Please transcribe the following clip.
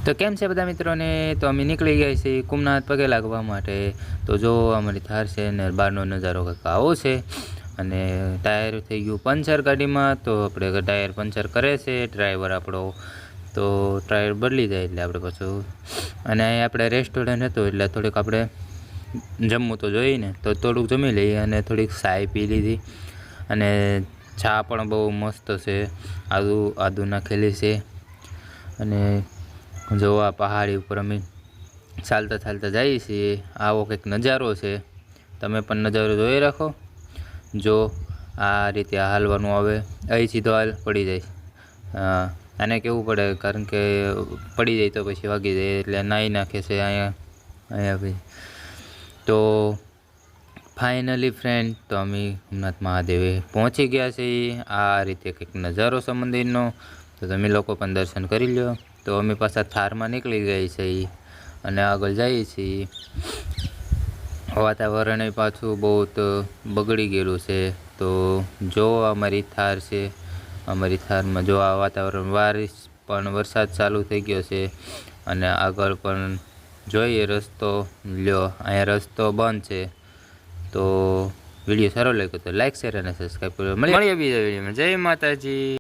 તો કેમ છે બધા મિત્રોને? તો અમે નીકળી ગયા છીએ કુમનાથ પગે લાગવા માટે। તો જો અમારી થાર છે ને બહારનો નજારો કંઈક આવો છે અને ટાયર થઈ ગયું પંચર ગાડીમાં। તો આપણે ટાયર પંચર કરે છે ડ્રાઈવર આપણો, તો ટાયર બદલી જાય એટલે આપણે પાછું અને અહીં આપણે રેસ્ટોરન્ટ હતું એટલે થોડીક આપણે જમવું તો જોઈએ ને, તો થોડુંક જમી લઈએ અને થોડીક ચાય પી લીધી અને ચા પણ બહુ મસ્ત છે, આદુ નાખેલી છે। અને જો આ પહાડી ઉપર અમે ચાલતા ચાલતા જઈએ છીએ, આવો કંઈક નજારો છે, તમે પણ નજારો જોઈ રાખો। જો આ રીતે હાલવાનું આવે, અહીં સીધો હાલ પડી જાય, આને કેવું પડે કારણ કે પડી જાય તો પછી વાગી જાય એટલે નાહી નાખે છે અહીંયા ભાઈ। તો ફાઇનલી ફ્રેન્ડ, તો અમે સોમનાથ મહાદેવે પહોંચી ગયા છીએ। આ રીતે કંઈક નજારો છે મંદિરનો, તો તમે લોકો પણ દર્શન કરી લો। તો અમે પાછા થારમાં નીકળી ગઈ છીએ અને આગળ જઈએ છીએ। વાતાવરણ પાછું બહુ બગડી ગયેલું છે, તો જો અમારી થાર છે, અમારી થારમાં જો આ વાતાવરણ વરસાદ ચાલુ થઈ ગયો છે અને આગળ પણ જોઈએ રસ્તો લ્યો, અહીંયા રસ્તો બંધ છે। તો વિડીયો સારો લાગ્યો તો લાઈક શેર અને સબસ્ક્રાઈબ કરો। મળીએ બીજા વિડીયોમાં। જય માતાજી।